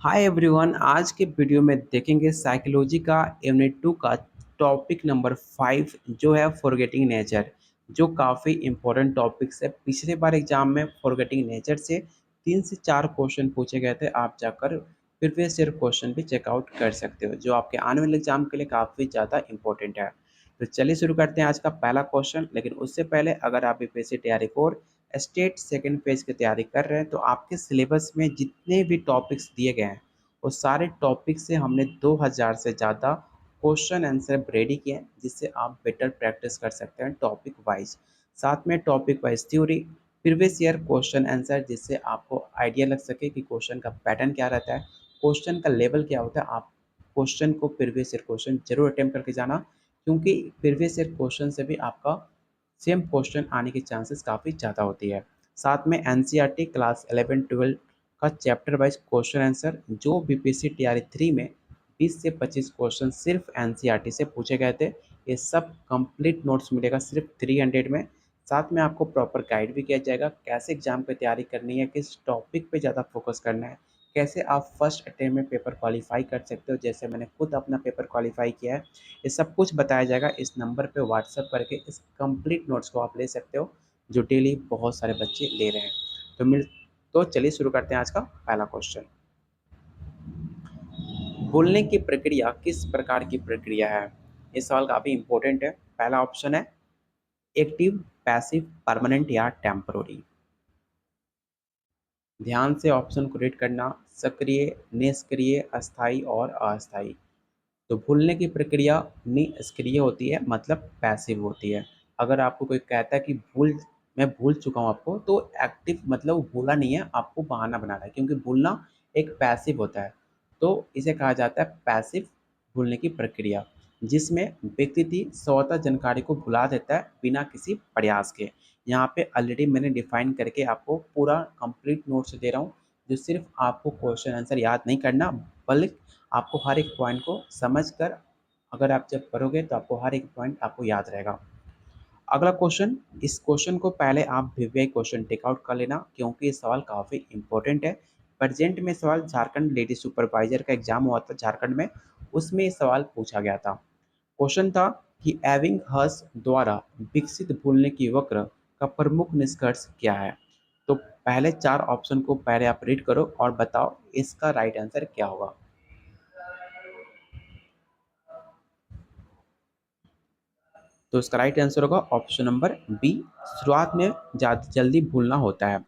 Hi everyone. आज के video में देखेंगे साइकोलॉजी का यूनिट 2 का टॉपिक नंबर 5 जो है फॉरगेटिंग नेचर, जो काफ़ी इम्पोर्टेंट टॉपिक्स है। पिछले बार एग्जाम में फॉरगेटिंग नेचर से 3 से 4 क्वेश्चन पूछे गए थे। आप जाकर प्रीवियस ईयर क्वेश्चन भी चेकआउट कर सकते हो, जो आपके आने वाले एग्जाम के लिए काफ़ी ज़्यादा इंपॉर्टेंट है। तो चलिए शुरू करते हैं आज का पहला क्वेश्चन। लेकिन उससे पहले अगर आप यूपीएससी तैयारी फॉर स्टेट सेकंड फेज की तैयारी कर रहे हैं तो आपके सिलेबस में जितने भी टॉपिक्स दिए गए हैं वो सारे टॉपिक से हमने 2000 से ज़्यादा क्वेश्चन आंसर रेडी किए हैं, जिससे आप बेटर प्रैक्टिस कर सकते हैं टॉपिक वाइज। साथ में topic wise theory, previous year question answer, जिससे आपको आइडिया लग सके कि क्वेश्चन का पैटर्न क्या रहता है, क्वेश्चन का लेवल क्या होता है। आप क्वेश्चन को प्रीवियस ईयर क्वेश्चन जरूर अटेम्प्ट करके जाना, क्योंकि प्रीवियस ईयर क्वेश्चन से भी आपका सेम क्वेश्चन आने की चांसेस काफ़ी ज़्यादा होती है। साथ में एनसीईआरटी क्लास 11-12 का चैप्टर वाइज क्वेश्चन आंसर, जो बीपीएससी टीआरई 3 में 20 से 25 क्वेश्चन सिर्फ एनसीईआरटी से पूछे गए थे। ये सब कंप्लीट नोट्स मिलेगा सिर्फ 300 में। साथ में आपको प्रॉपर गाइड भी किया जाएगा कैसे एग्जाम की तैयारी करनी है, किस टॉपिक पे ज़्यादा फोकस करना है, कैसे आप फर्स्ट अटेम्प्ट में पेपर क्वालिफाई कर सकते हो, जैसे मैंने खुद अपना पेपर क्वालिफाई किया है। ये सब कुछ बताया जाएगा। इस नंबर पे व्हाट्सअप करके इस कंप्लीट नोट्स को आप ले सकते हो, जो डेली बहुत सारे बच्चे ले रहे हैं। तो चलिए शुरू करते हैं आज का पहला क्वेश्चन। बोलने की प्रक्रिया किस प्रकार की प्रक्रिया है? ये सवाल काफ़ी इंपॉर्टेंट है। पहला ऑप्शन है एक्टिव, पैसिव, परमानेंट या टेम्पररी। ध्यान से ऑप्शन को रीड करना। सक्रिय, निष्क्रिय, अस्थाई और अस्थाई। तो भूलने की प्रक्रिया निष्क्रिय होती है, मतलब पैसिव होती है। अगर आपको कोई कहता है कि मैं भूल चुका हूँ आपको, तो एक्टिव मतलब वो भूला नहीं है, आपको बहाना बनाना है, क्योंकि भूलना एक पैसिव होता है। तो इसे कहा जाता है पैसिव भूलने की प्रक्रिया, जिसमें व्यक्ति स्वतः जानकारी को भुला देता है बिना किसी प्रयास के। यहाँ पे ऑलरेडी मैंने डिफाइन करके आपको पूरा कंप्लीट नोट्स दे रहा हूँ, जो सिर्फ आपको क्वेश्चन आंसर याद नहीं करना, बल्कि आपको हर एक पॉइंट को समझकर अगर आप जब करोगे तो आपको हर एक पॉइंट आपको याद रहेगा। अगला क्वेश्चन, इस क्वेश्चन को पहले आप वीवीआई क्वेश्चन टेक आउट कर लेना, क्योंकि ये सवाल काफ़ी इंपॉर्टेंट है। प्रेजेंट में सवाल झारखंड लेडी सुपरवाइजर का एग्जाम हुआ था झारखंड में, उसमें ये सवाल पूछा गया था। क्वेश्चन था कि एबिंगहस द्वारा विकसित भूलने की वक्र का प्रमुख निष्कर्ष क्या है। तो पहले 4 ऑप्शन को पहले आप रीड करो और बताओ इसका राइट आंसर क्या होगा। तो इसका राइट आंसर होगा ऑप्शन नंबर बी, शुरुआत में जल्दी भूलना होता है।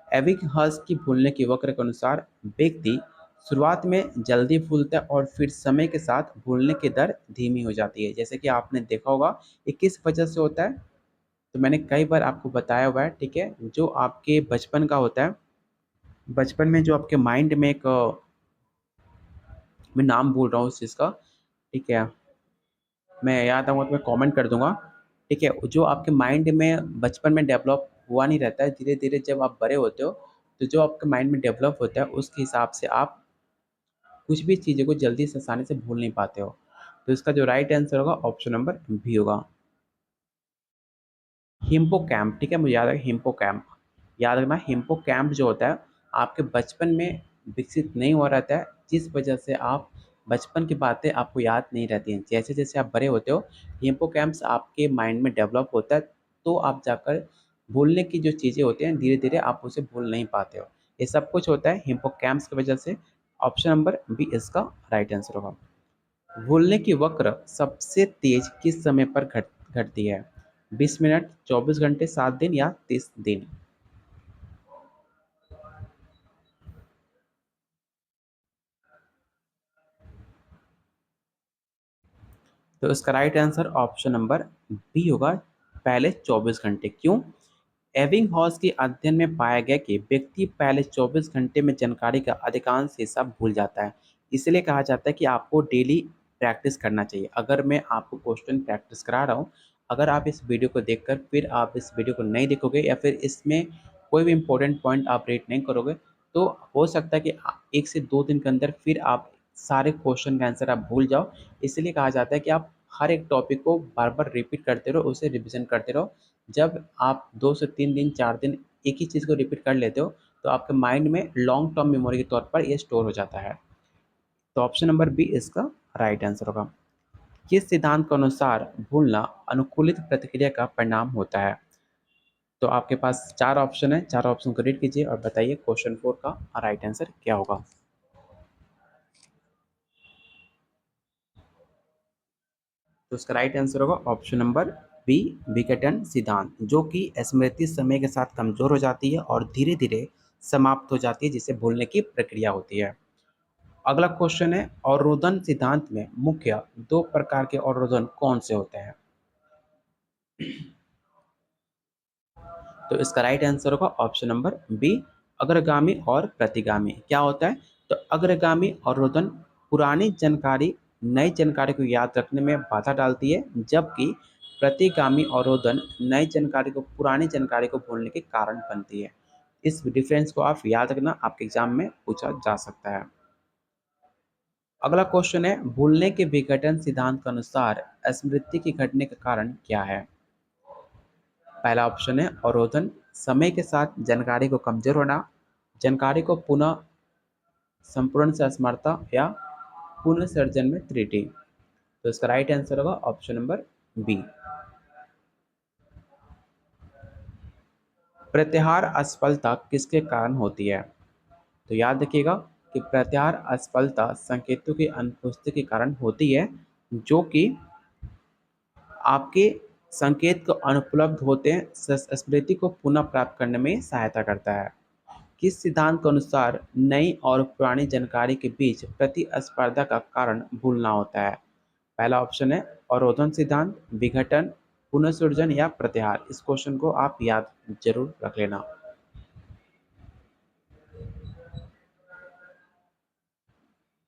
एबिंगहस की भूलने की वक्र के अनुसार व्यक्ति शुरुआत में जल्दी भूलता है और फिर समय के साथ भूलने की दर धीमी हो जाती है। जैसे कि आपने देखा होगा ये किस वजह से होता है, तो मैंने कई बार आपको बताया हुआ है। ठीक है, जो आपके बचपन का होता है, बचपन में जो आपके माइंड में एक मैं नाम भूल रहा हूँ उस चीज़ का। ठीक है, मैं याद आऊँगा तो मैं कमेंट कर दूंगा। ठीक है, जो आपके माइंड में बचपन में डेवलप हुआ नहीं रहता है, धीरे धीरे जब आप बड़े होते हो तो जो आपके माइंड में डेवलप होता है उसके हिसाब से आप कुछ भी चीज़ों को जल्दी से आसानी से भूल नहीं पाते हो। तो इसका जो राइट आंसर होगा ऑप्शन नंबर बी होगा, हिप्पोकैम्प। ठीक है, मुझे याद है हिप्पोकैम्प, याद रखना। हिप्पोकैम्प जो होता है आपके बचपन में विकसित नहीं हुआ रहता है, जिस वजह से आप बचपन की बातें आपको याद नहीं रहती हैं। जैसे जैसे आप बड़े होते हो हिप्पोकैम्प्स आपके माइंड में डेवलप होता है, तो आप जाकर भूलने की जो चीज़ें होती हैं धीरे धीरे आप उसे भूल नहीं पाते हो। ये सब कुछ होता है हिप्पोकैम्प्स की वजह से। ऑप्शन नंबर बी इसका राइट आंसर होगा। भूलने की वक्र सबसे तेज किस समय पर घटती है? 20 मिनट, 24 घंटे, 7 दिन या 30 दिन? तो इसका right answer option number B होगा, पहले 24 घंटे। क्यों? एबिंगहॉस के अध्ययन में पाया गया कि व्यक्ति पहले 24 घंटे में जानकारी का अधिकांश हिस्सा भूल जाता है। इसलिए कहा जाता है कि आपको डेली प्रैक्टिस करना चाहिए। अगर मैं आपको क्वेश्चन प्रैक्टिस करा रहा हूँ, अगर आप इस वीडियो को देखकर फिर आप इस वीडियो को नहीं देखोगे या फिर इसमें कोई भी इंपॉर्टेंट पॉइंट आप रेट नहीं करोगे, तो हो सकता है कि 1 से 2 दिन के अंदर फिर आप सारे क्वेश्चन का आंसर आप भूल जाओ। इसलिए कहा जाता है कि आप हर एक टॉपिक को बार बार रिपीट करते रहो, उसे रिविजन करते रहो। जब आप 2 से 3 दिन 4 दिन एक ही चीज़ को रिपीट कर लेते हो, तो आपके माइंड में लॉन्ग टर्म मेमोरी के तौर पर ये स्टोर हो जाता है। तो ऑप्शन नंबर बी इसका राइट आंसर होगा। किस सिद्धांत के अनुसार भूलना अनुकूलित प्रतिक्रिया का परिणाम होता है? तो आपके पास चार ऑप्शन है, चार ऑप्शन को रीड कीजिए और बताइए क्वेश्चन 4 का राइट आंसर क्या होगा। तो उसका राइट आंसर होगा ऑप्शन नंबर बी, विघटन सिद्धांत, जो कि स्मृति समय के साथ कमजोर हो जाती है और धीरे धीरे समाप्त हो जाती है, जिसे भूलने की प्रक्रिया होती है। अगला क्वेश्चन है, अवरोधन सिद्धांत में मुख्य दो प्रकार के अवरोधन कौन से होते हैं? तो इसका राइट आंसर होगा ऑप्शन नंबर बी, अग्रगामी और प्रतिगामी। क्या होता है? तो अग्रगामी अवरोधन पुरानी जानकारी नई जानकारी को याद रखने में बाधा डालती है, जबकि प्रतिगामी अवरोधन नई जानकारी को पुरानी जानकारी को भूलने के कारण बनती है। इस डिफरेंस को आप याद रखना, आपके एग्जाम में पूछा जा सकता है। अगला क्वेश्चन है, भूलने के विघटन सिद्धांत के अनुसार स्मृति की घटने का कारण क्या है? पहला ऑप्शन है अवरोधन, समय के साथ जानकारी को कमजोर होना, जानकारी को पुनः संपूर्ण से असमर्थता या पुनर्सर्जन में त्रुटि। तो इसका राइट आंसर होगा ऑप्शन नंबर बी। प्रत्याहार असफलता किसके कारण होती है? तो याद रखिएगा कि प्रत्याहार असफलता संकेतों की अनुपस्थिति के कारण होती है, जो कि आपके संकेत को अनुपलब्ध होते हैं स्मृति को पुनः प्राप्त करने में सहायता करता है। किस सिद्धांत के अनुसार नई और पुरानी जानकारी के बीच प्रतिस्पर्धा का कारण भूलना होता है? पहला ऑप्शन है अवरोधन सिद्धांत, विघटन, पुनर्सृजन या प्रत्याहार। इस क्वेश्चन को आप याद जरूर रख लेना।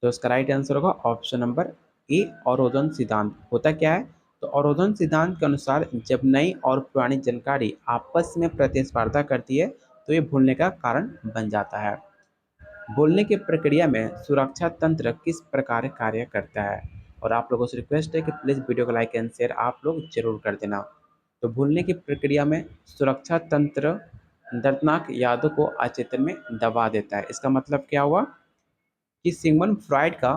तो इसका राइट आंसर होगा ऑप्शन नंबर ए, अवरोधन सिद्धांत। होता क्या है? तो अवरोधन सिद्धांत के अनुसार जब नई और पुरानी जानकारी आपस में प्रतिस्पर्धा करती है तो ये भूलने का कारण बन जाता है। बोलने की प्रक्रिया में सुरक्षा तंत्र किस प्रकार कार्य करता है? और आप लोगों से रिक्वेस्ट है कि प्लीज़ वीडियो को लाइक एंड शेयर आप लोग जरूर कर देना। तो भूलने की प्रक्रिया में सुरक्षा तंत्र दर्दनाक यादों को अचेतन में दबा देता है। इसका मतलब क्या हुआ कि सिगमंड फ्रॉइड का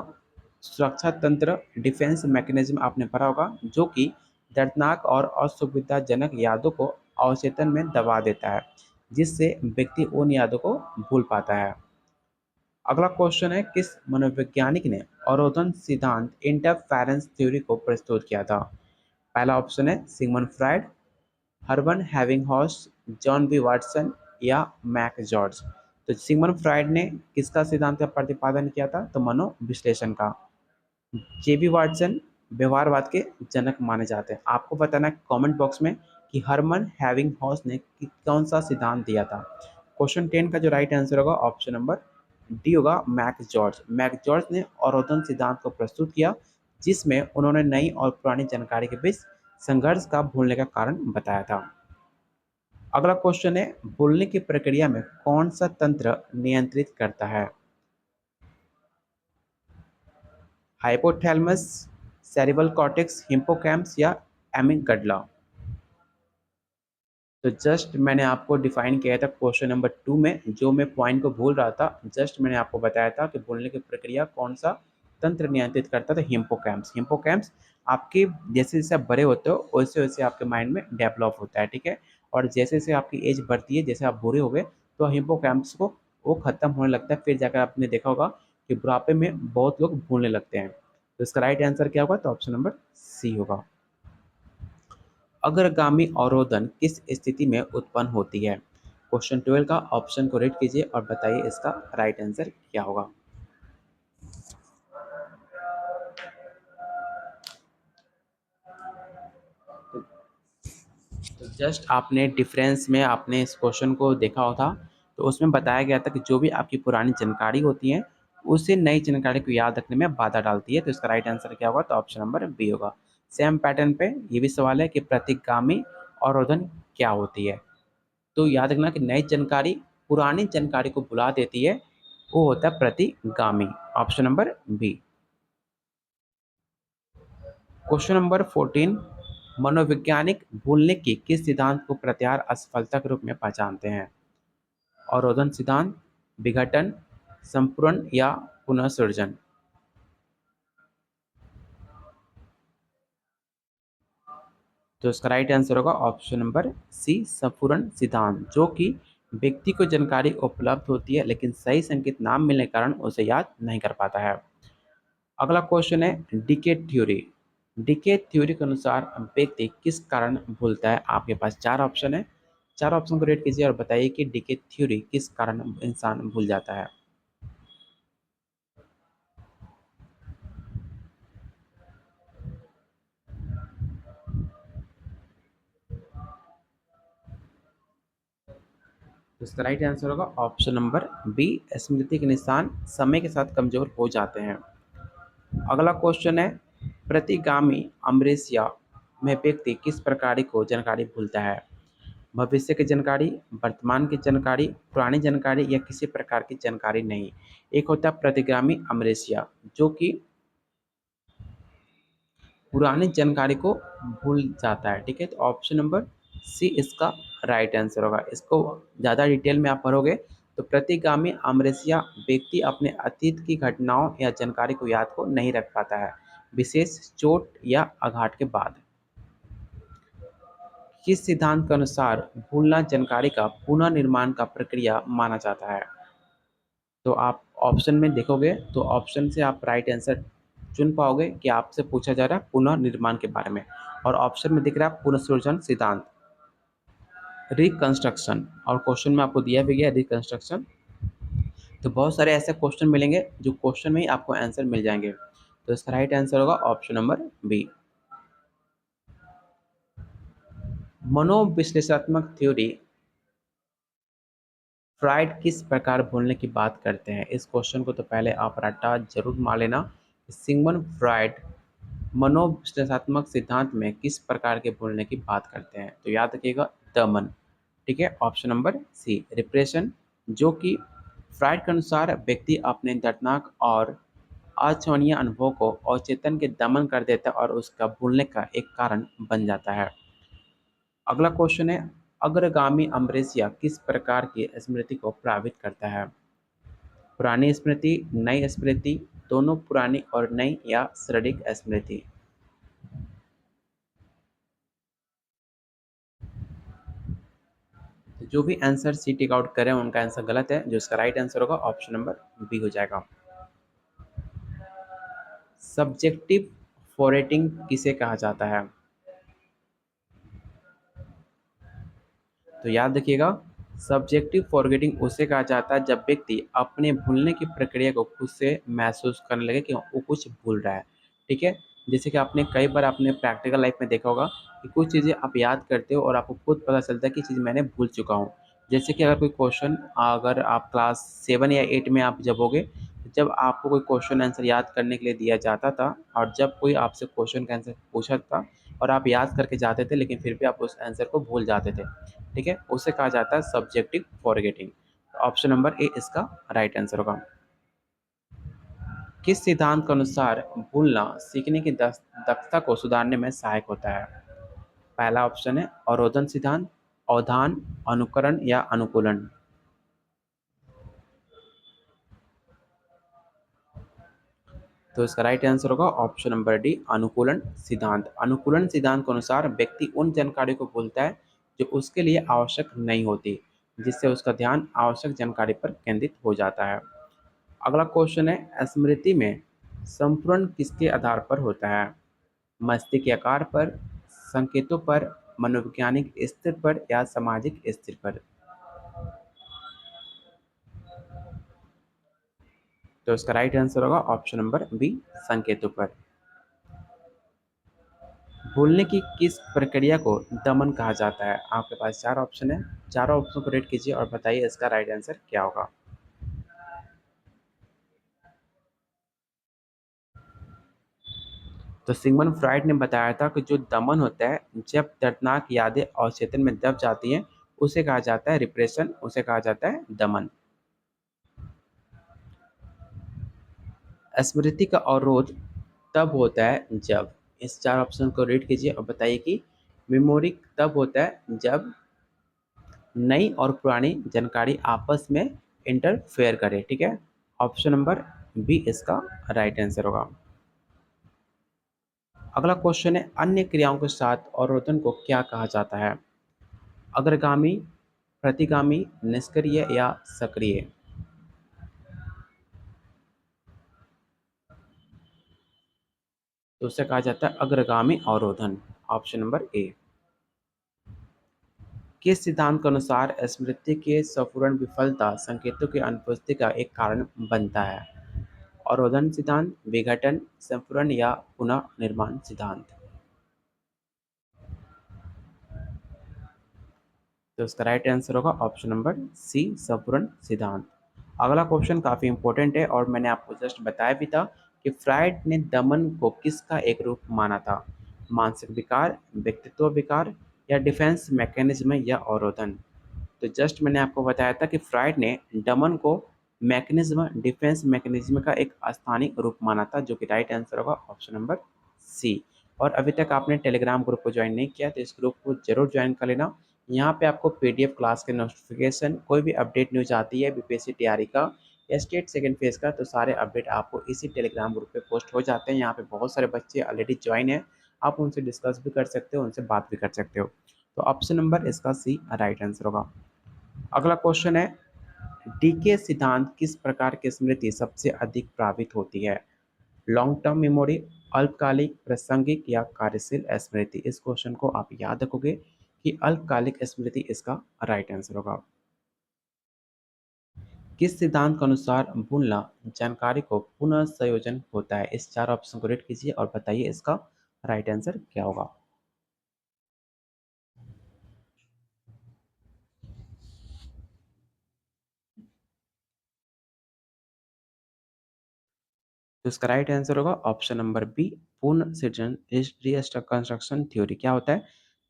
सुरक्षा तंत्र डिफेंस मैकेनिज्म आपने पढ़ा होगा, जो कि दर्दनाक और असुविधाजनक यादों को अवचेतन में दबा देता है, जिससे व्यक्ति उन यादों को भूल पाता है। अगला क्वेश्चन है, किस मनोवैज्ञानिक ने अवरोधन सिद्धांत इंटरफेरेंस थ्योरी को प्रस्तुत किया था? पहला ऑप्शन है सिगमंड फ्राइड, हर्बन हेविंगहॉस, जॉन बी वाटसन या मैक जॉर्ज। तो सिगमंड फ्राइड ने किसका सिद्धांत का प्रतिपादन किया था? तो मनोविश्लेषण का। जेबी वाटसन व्यवहारवाद के जनक माने जाते हैं। आपको बताना है कमेंट बॉक्स में कि हर्मन हेविंगहॉस ने कौन सा सिद्धांत दिया था। क्वेश्चन 10 का जो राइट आंसर होगा ऑप्शन नंबर डी होगा, मैक जॉर्ज। मैक जॉर्ज ने अवरोधन सिद्धांत को प्रस्तुत किया, जिसमें उन्होंने नई और पुरानी जानकारी के बीच संघर्ष का भूलने का कारण बताया था। अगला क्वेश्चन है, भूलने की प्रक्रिया में कौन सा तंत्र नियंत्रित करता है? हाइपोथैलेमस, सेरिब्रल कॉर्टेक्स, हिप्पोकैम्पस या एमिगडाला। तो जस्ट मैंने आपको डिफाइन किया था क्वेश्चन नंबर 2 में, जो मैं पॉइंट को भूल रहा था। जस्ट मैंने आपको बताया था कि भूलने की प्रक्रिया कौन सा तंत्र नियंत्रित करता था? हिप्पोकैम्पस। हिप्पोकैम्पस आपके जैसे जैसे आप बड़े होते हो वैसे वैसे आपके माइंड में डेवलप होता है, ठीक है। और जैसे जैसे आपकी एज बढ़ती है, जैसे आप बूढ़े हो गए तो हिप्पोकैम्पस को वो खत्म होने लगता है। फिर जाकर आपने देखा होगा कि बुढ़ापे में बहुत लोग भूलने लगते हैं। तो इसका राइट आंसर क्या होगा? तो ऑप्शन नंबर सी होगा। अग्रगामी अवरोधन किस स्थिति में उत्पन्न होती है? क्वेश्चन 12 का ऑप्शन को रीड कीजिए और बताइए इसका राइट आंसर क्या होगा। तो जस्ट आपने डिफरेंस में आपने इस क्वेश्चन को देखा होता, तो उसमें बताया गया था कि जो भी आपकी पुरानी जानकारी होती है उसे नई जानकारी को याद रखने में बाधा डालती है। तो इसका राइट आंसर क्या होगा? तो ऑप्शन नंबर बी होगा। सेम पैटर्न पे ये भी सवाल है कि प्रतिगामी अवरोधन क्या होती है? तो याद रखना कि नई जानकारी पुरानी जानकारी को भुला देती है, वो होता है प्रतिगामी। Option number B. Question number 14, मनोवैज्ञानिक भूलने की किस सिद्धांत को प्रत्याहार असफलता के रूप में पहचानते हैं? अवरोधन सिद्धांत, विघटन, संपूर्ण या पुनःसृजन। तो इसका राइट आंसर होगा ऑप्शन नंबर सी, संपूर्ण सिद्धांत, जो कि व्यक्ति को जानकारी उपलब्ध होती है लेकिन सही संकेत ना मिलने के कारण उसे याद नहीं कर पाता है। अगला क्वेश्चन है डिकेट थ्योरी। डिकेट थ्योरी के अनुसार व्यक्ति किस कारण भूलता है? आपके पास चार ऑप्शन है, चार ऑप्शन को रेट कीजिए और बताइए कि डिकेट थ्योरी किस कारण इंसान भूल जाता है। तो इसका राइट आंसर होगा ऑप्शन नंबर बी, स्मृति के निशान समय के साथ कमजोर हो जाते हैं। अगला क्वेश्चन है प्रतिगामी अमृष्या में व्यक्ति किस प्रकार को जानकारी भूलता है? भविष्य की जानकारी, वर्तमान की जानकारी, पुरानी जानकारी या किसी प्रकार की जानकारी नहीं। एक होता है प्रतिगामी अमृष्या, जो कि पुरानी जानकारी को भूल जाता है। ठीक है, तो ऑप्शन नंबर सी इसका राइट आंसर होगा। इसको ज़्यादा डिटेल में आप पढ़ोगे तो प्रतिगामी अमृष्या व्यक्ति अपने अतीत की घटनाओं या जानकारी को याद को नहीं रख पाता है, विशेष चोट या आघात के बाद। किस सिद्धांत के अनुसार भूलना जानकारी का पुनर्निर्माण का प्रक्रिया माना जाता है? तो आप ऑप्शन में देखोगे तो ऑप्शन से आप राइट आंसर चुन पाओगे कि आपसे पूछा जा रहा है पुनर्निर्माण के बारे में, और ऑप्शन में दिख रहा है पुनर्सृजन सिद्धांत, रिकंस्ट्रक्शन, और क्वेश्चन में आपको दिया भी गया रिकंस्ट्रक्शन। तो बहुत सारे ऐसे क्वेश्चन मिलेंगे जो क्वेश्चन में ही आपको आंसर मिल जाएंगे। तो इसका राइट आंसर होगा ऑप्शन नंबर बी। मनोविश्लेषणात्मक थ्योरी फ्राइड किस प्रकार भूलने की बात करते हैं? इस क्वेश्चन को तो पहले आप रट्टा जरूर मार लेना। सिगमंड फ्राइड मनोविश्लेषणात्मक सिद्धांत में किस प्रकार के भूलने की बात करते हैं? तो याद रखिएगा दमन। ठीक है, ऑप्शन नंबर सी रिप्रेशन, जो कि फ्राइड के अनुसार व्यक्ति अपने दर्दनाक और अक्षमणीय अनुभव को अवचेतन के दमन कर देता है और उसका भूलने का एक कारण बन जाता है। अगला क्वेश्चन है अग्रगामी अमृष्या किस प्रकार की स्मृति को प्रभावित करता है? पुरानी स्मृति, नई स्मृति, दोनों पुरानी और नई, या शारीरिक स्मृति। तो जो भी आंसर सी टिक आउट करें उनका आंसर गलत है। जो इसका राइट आंसर होगा ऑप्शन नंबर बी हो जाएगा। सब्जेक्टिव फॉरगेटिंग किसे कहा जाता है? तो याद रखिएगा सब्जेक्टिव फॉरगेटिंग उसे कहा जाता है जब व्यक्ति अपने भूलने की प्रक्रिया को खुद से महसूस करने लगे कि वो कुछ भूल रहा है। ठीक है, जैसे कि आपने कई बार अपने प्रैक्टिकल लाइफ में देखा होगा कि कुछ चीज़ें आप याद करते हो और आपको खुद पता चलता है कि चीज़ मैंने भूल चुका हूँ। जैसे कि अगर कोई क्वेश्चन, अगर आप क्लास 7 या 8 में आप जब होगे, जब आपको कोई क्वेश्चन आंसर याद करने के लिए दिया जाता था और जब कोई आपसे क्वेश्चन का आंसर पूछा था और आप याद करके जाते थे लेकिन फिर भी आप उस आंसर को भूल जाते थे। ठीक है, उसे कहा जाता है subjective forgetting. Option number A इसका राइट आंसर होगा। किस सिद्धांत के अनुसार भूलना सीखने की दक्षता को सुधारने में सहायक होता है? पहला ऑप्शन है अवरोधन सिद्धांत, अवधान, अनुकरण या अनुकूलन। तो इसका राइट आंसर होगा ऑप्शन नंबर डी, अनुकूलन सिद्धांत। अनुकूलन सिद्धांत के अनुसार व्यक्ति उन जानकारी को भूलता है जो उसके लिए आवश्यक नहीं होती, जिससे उसका ध्यान आवश्यक जानकारी पर केंद्रित हो जाता है। अगला क्वेश्चन है स्मृति में संपूर्ण किसके आधार पर होता है? मस्तिष्क के आकार पर, संकेतों पर, मनोवैज्ञानिक स्थिर पर या सामाजिक स्थिर पर। तो इसका राइट आंसर होगा ऑप्शन नंबर बी, संकेतों पर। भूलने की किस प्रक्रिया को दमन कहा जाता है? आपके पास चार ऑप्शन है, चारों ऑप्शन को रेट कीजिए और बताइए इसका राइट आंसर क्या होगा। तो सिगमंड फ्राइड ने बताया था कि जो दमन होता है जब दर्दनाक यादें अवचेतन में दब जाती हैं उसे कहा जाता है रिप्रेशन, उसे कहा जाता है दमन। स्मृति का अवरोध तब होता है जब, इस चार ऑप्शन को रीड कीजिए और बताइए कि मेमोरी तब होता है जब नई और पुरानी जानकारी आपस में इंटरफेयर करे। ठीक है, ऑप्शन नंबर बी इसका राइट आंसर होगा। अगला क्वेश्चन है, अन्य क्रियाओं के साथ अवरोधन को क्या कहा जाता है? अग्रगामी, प्रतिगामी, निष्क्रिय या सक्रिय? तो उसे कहा जाता है अग्रगामी अवरोधन, ऑप्शन नंबर ए। किस सिद्धांत के अनुसार स्मृति के स्फुरण विफलता संकेतों की अनुपस्थिति का एक कारण बनता है? अवरोधन सिद्धांत, विघटन, संपूर्ण या पुनः निर्माण सिद्धांत? तो इसका राइट आंसर होगा ऑप्शन नंबर सी, संपूर्ण सिद्धांत। अगला क्वेश्चन काफी इंपॉर्टेंट है और मैंने आपको जस्ट बताया भी था कि फ्रायड ने दमन को किसका एक रूप माना था? मानसिक विकार, व्यक्तित्व विकार या डिफेंस मैकेनिज्म या अवरोधन? तो जस्ट मैंने आपको बताया था कि फ्रायड ने दमन को मैकेनिज्म, डिफेंस मैकेनिज्म का एक स्थानीय रूप माना था, जो कि राइट आंसर होगा ऑप्शन नंबर सी। और अभी तक आपने टेलीग्राम ग्रुप को ज्वाइन नहीं किया तो इस ग्रुप को जरूर ज्वाइन कर लेना। यहाँ पे आपको पीडीएफ क्लास के नोटिफिकेशन, कोई भी अपडेट न्यूज आती है बीपीएससी तैयारी का या स्टेट सेकंड फेज का, तो सारे अपडेट आपको इसी टेलीग्राम ग्रुप पे पोस्ट हो जाते हैं। यहाँ पे बहुत सारे बच्चे ऑलरेडी ज्वाइन है, आप उनसे डिस्कस भी कर सकते हो, उनसे बात भी कर सकते हो। तो ऑप्शन नंबर इसका सी राइट आंसर होगा। अगला क्वेश्चन है, डीके सिद्धांत किस प्रकार की स्मृति सबसे अधिक प्रभावित होती है? लॉन्ग टर्म मेमोरी, अल्पकालिक, प्रासंगिक या कार्यशील स्मृति? इस क्वेश्चन को आप याद रखोगे कि अल्पकालिक स्मृति इसका राइट आंसर होगा। किस सिद्धांत के अनुसार भूलना जानकारी को पुनः संयोजन होता है? इस चार ऑप्शन को रेड कीजिए और बताइए इसका राइट आंसर क्या होगा। तो इसका राइट आंसर होगा ऑप्शन नंबर बी, पूर्ण सृजन, रिकंस्ट्रक्शन थ्योरी। क्या होता है?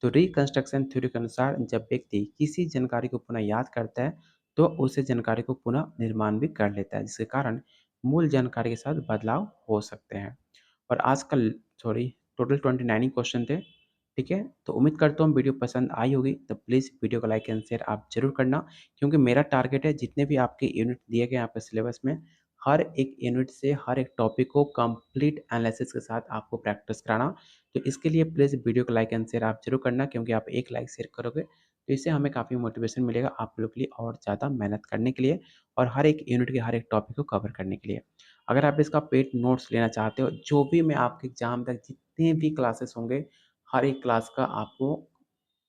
तो रिकंस्ट्रक्शन थ्योरी के अनुसार जब व्यक्ति किसी जानकारी को पुनः याद करता है तो उसे जानकारी को पुनः निर्माण भी कर लेता है, जिसके कारण मूल जानकारी के साथ बदलाव हो सकते हैं। और आजकल सॉरी टोटल 29 क्वेश्चन थे। ठीक है, तो उम्मीद करता हूँ वीडियो पसंद आई होगी, तो प्लीज़ वीडियो को लाइक एंड शेयर आप जरूर करना, क्योंकि मेरा टारगेट है जितने भी आपके यूनिट दिए गए हैं आपके सिलेबस में, हर एक यूनिट से हर एक टॉपिक को कंप्लीट एनालिसिस के साथ आपको प्रैक्टिस कराना। तो इसके लिए प्लीज़ वीडियो को लाइक एंड शेयर आप जरूर करना, क्योंकि आप एक लाइक शेयर करोगे तो इससे हमें काफ़ी मोटिवेशन मिलेगा आप लोग के लिए और ज़्यादा मेहनत करने के लिए और हर एक यूनिट के हर एक टॉपिक को कवर करने के लिए। अगर आप इसका पेड नोट्स लेना चाहते हो, जो भी मैं आपके एग्जाम तक जितने भी क्लासेस होंगे, हर एक क्लास का आपको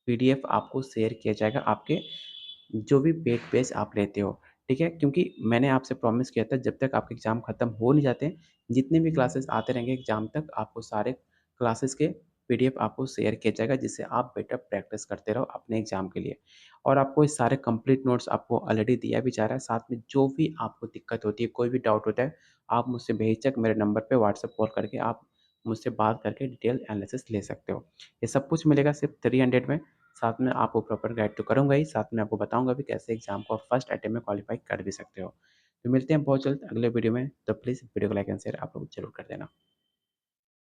पीडीएफ आपको शेयर किया जाएगा आपके जो भी पेड पेज आप लेते हो। ठीक है, क्योंकि मैंने आपसे प्रॉमिस किया था जब तक आपके एग्ज़ाम ख़त्म हो नहीं जाते, जितने भी क्लासेस आते रहेंगे एग्ज़ाम तक, आपको सारे क्लासेस के पीडीएफ आपको शेयर किया जाएगा, जिससे आप बेटर प्रैक्टिस करते रहो अपने एग्ज़ाम के लिए। और आपको ये सारे कंप्लीट नोट्स आपको ऑलरेडी दिया भी जा रहा है। साथ में जो भी आपको दिक्कत होती है, कोई भी डाउट होता है, आप मुझसे बेहिचक मेरे नंबर पे व्हाट्सएप कॉल करके आप मुझसे बात करके डिटेल एनालिसिस ले सकते हो। ये सब कुछ मिलेगा सिर्फ 300 में। साथ में आपको प्रॉपर गाइड तो करूँगा ही, साथ में आपको बताऊँगा भी कैसे एग्ज़ाम को आप फर्स्ट अटेम्प्ट में क्वालीफाई कर भी सकते हो। तो मिलते हैं बहुत जल्द अगले वीडियो में, तो प्लीज़ वीडियो को लाइक एंड शेयर आप लोग ज़रूर कर देना।